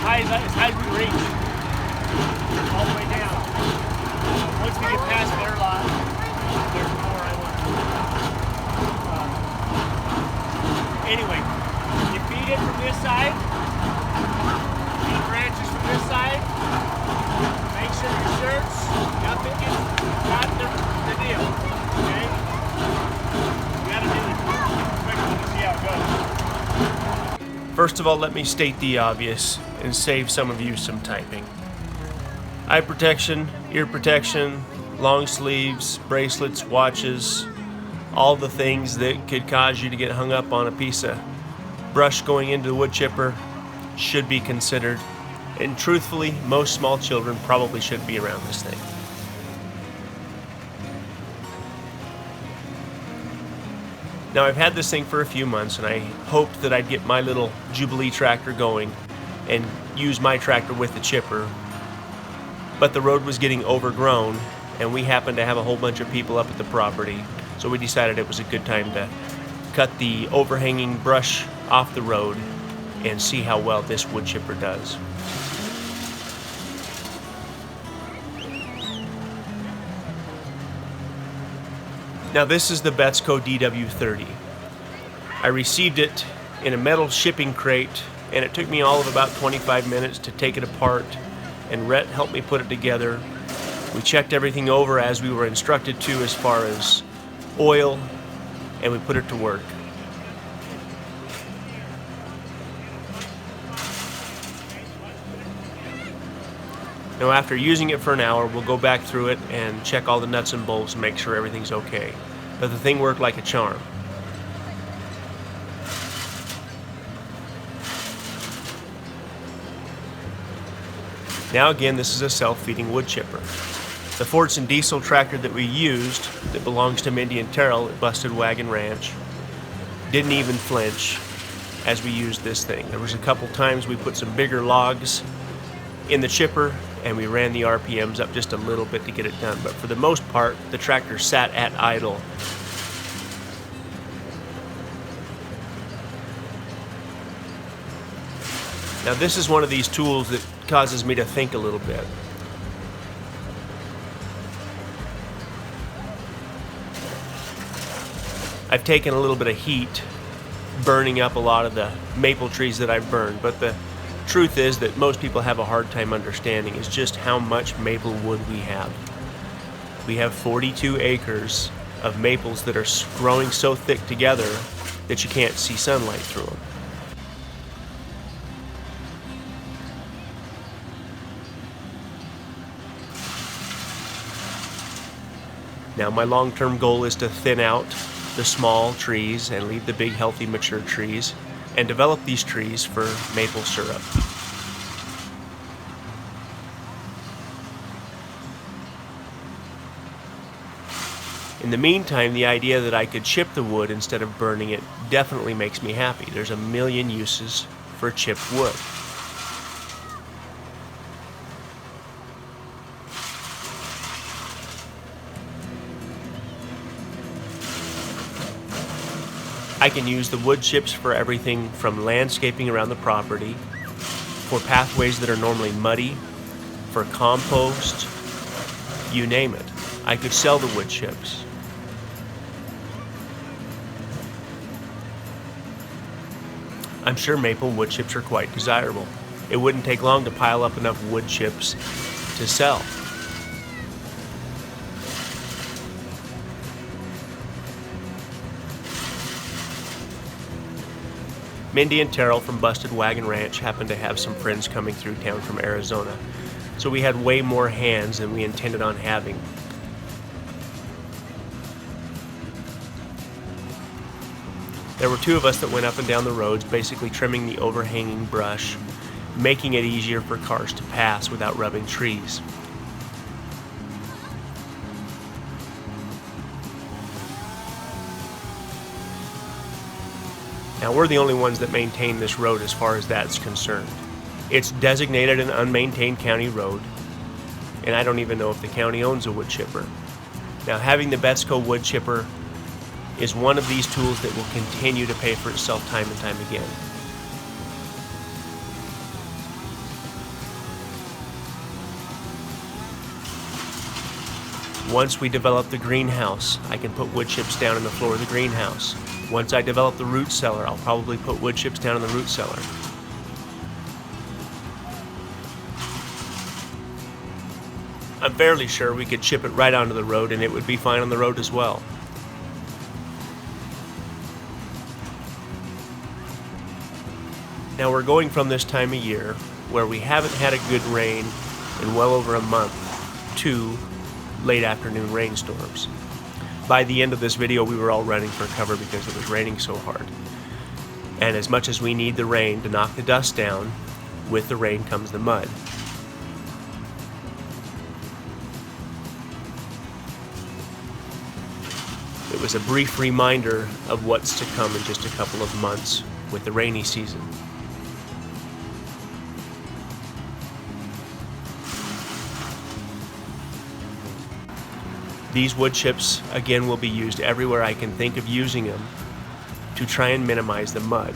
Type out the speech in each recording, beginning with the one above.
high as we reach, all the way down. Once we get past their lot, there's more I want. Anyway, you feed it from this side, feed branches from this side. Make sure your shirts, nothing gets got the deal. Okay? You gotta do it quickly to see how it goes. First of all, let me state the obvious and save some of you some typing. Eye protection, ear protection, long sleeves, bracelets, watches, all the things that could cause you to get hung up on a piece of brush going into the wood chipper should be considered. And truthfully, most small children probably shouldn't be around this thing. Now, I've had this thing for a few months, and I hoped that I'd get my little Jubilee tractor going and use my tractor with the chipper. But the road was getting overgrown, and we happened to have a whole bunch of people up at the property, so we decided it was a good time to cut the overhanging brush off the road and see how well this wood chipper does. Now, this is the Betsco DW30. I received it in a metal shipping crate, and it took me all of about 25 minutes to take it apart, and Rhett helped me put it together. We checked everything over as we were instructed to as far as oil, and we put it to work. Now, after using it for an hour, we'll go back through it and check all the nuts and bolts and make sure everything's okay. But the thing worked like a charm. Now again, this is a self-feeding wood chipper. The Fordson diesel tractor that we used, that belongs to Mindy and Terrell at Busted Wagon Ranch, didn't even flinch as we used this thing. There was a couple times we put some bigger logs in the chipper, and we ran the RPMs up just a little bit to get it done. But for the most part, the tractor sat at idle. Now, this is one of these tools that causes me to think a little bit. I've taken a little bit of heat burning up a lot of the maple trees that I've burned, but the truth is that most people have a hard time understanding is just how much maple wood we have. We have 42 acres of maples that are growing so thick together that you can't see sunlight through them. Now, my long-term goal is to thin out the small trees and leave the big, healthy, mature trees and develop these trees for maple syrup. In the meantime, the idea that I could chip the wood instead of burning it definitely makes me happy. There's a million uses for chipped wood. I can use the wood chips for everything from landscaping around the property, for pathways that are normally muddy, for compost, you name it. I could sell the wood chips. I'm sure maple wood chips are quite desirable. It wouldn't take long to pile up enough wood chips to sell. Mindy and Terrell from Busted Wagon Ranch happened to have some friends coming through town from Arizona, so we had way more hands than we intended on having. There were two of us that went up and down the roads, basically trimming the overhanging brush, making it easier for cars to pass without rubbing trees. Now, we're the only ones that maintain this road as far as that's concerned. It's designated an unmaintained county road, and I don't even know if the county owns a wood chipper. Now, having the Betsco wood chipper is one of these tools that will continue to pay for itself time and time again. Once we develop the greenhouse, I can put wood chips down in the floor of the greenhouse. Once I develop the root cellar, I'll probably put wood chips down in the root cellar. I'm fairly sure we could chip it right onto the road and it would be fine on the road as well. Now we're going from this time of year where we haven't had a good rain in well over a month to late afternoon rainstorms. By the end of this video, we were all running for cover because it was raining so hard. And as much as we need the rain to knock the dust down, with the rain comes the mud. It was a brief reminder of what's to come in just a couple of months with the rainy season. These wood chips, again, will be used everywhere I can think of using them to try and minimize the mud.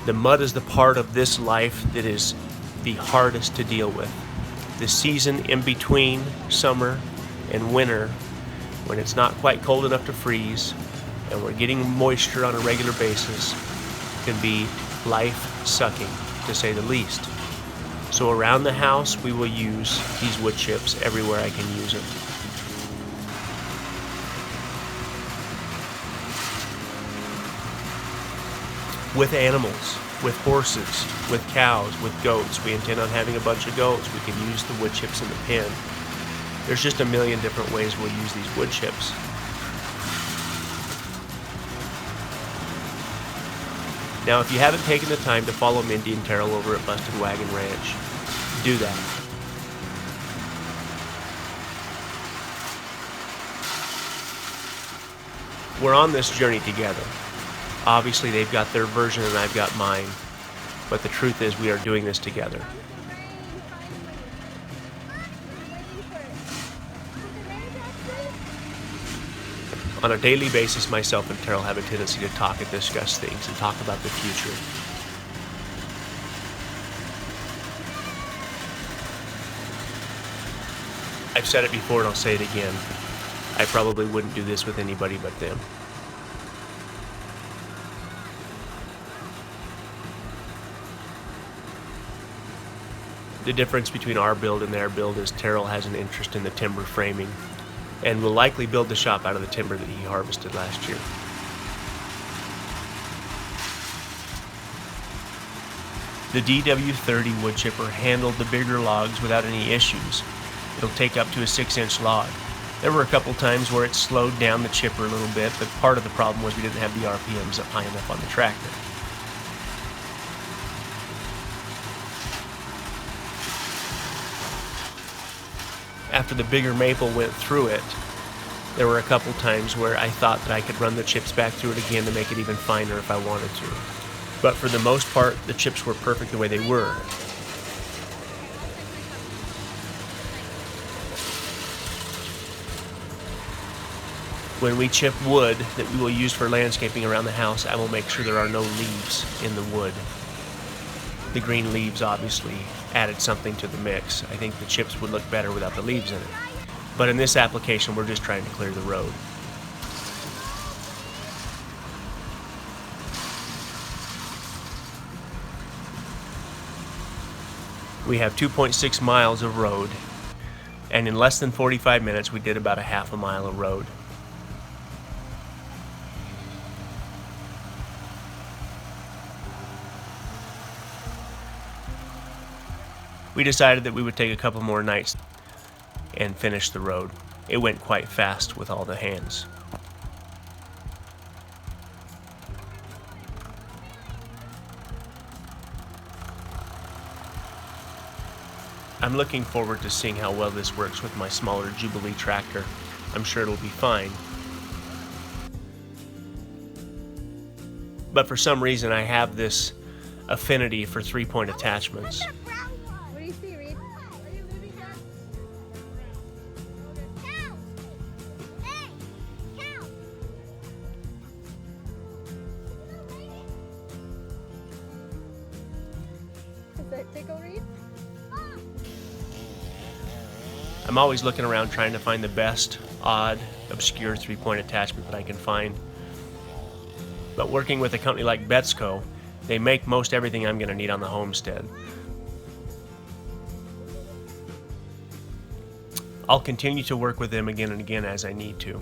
The mud is the part of this life that is the hardest to deal with. The season in between summer and winter, when it's not quite cold enough to freeze and we're getting moisture on a regular basis, can be life-sucking, to say the least. So around the house, we will use these wood chips everywhere I can use them. With animals, with horses, with cows, with goats. We intend on having a bunch of goats. We can use the wood chips in the pen. There's just a million different ways we'll use these wood chips. Now, if you haven't taken the time to follow Mindy and Terrell over at Busted Wagon Ranch, do that. We're on this journey together. Obviously, they've got their version and I've got mine, but the truth is we are doing this together. On a daily basis, myself and Terrell have a tendency to talk and discuss things and talk about the future. I've said it before and I'll say it again. I probably wouldn't do this with anybody but them. The difference between our build and their build is Terrell has an interest in the timber framing and will likely build the shop out of the timber that he harvested last year. The DW30 wood chipper handled the bigger logs without any issues. It'll take up to a 6-inch log. There were a couple times where it slowed down the chipper a little bit, but part of the problem was we didn't have the RPMs up high enough on the tractor. After the bigger maple went through it, there were a couple times where I thought that I could run the chips back through it again to make it even finer if I wanted to. But for the most part, the chips were perfect the way they were. When we chip wood that we will use for landscaping around the house, I will make sure there are no leaves in the wood. The green leaves obviously added something to the mix. I think the chips would look better without the leaves in it. But in this application, we're just trying to clear the road. We have 2.6 miles of road, and in less than 45 minutes, we did about a half a mile of road. We decided that we would take a couple more nights and finish the road. It went quite fast with all the hands. I'm looking forward to seeing how well this works with my smaller Jubilee tractor. I'm sure it'll be fine. But for some reason I have this affinity for 3-point attachments. I'm always looking around trying to find the best odd, obscure 3-point attachment that I can find. But working with a company like Betsco, they make most everything I'm going to need on the homestead. I'll continue to work with them again and again as I need to.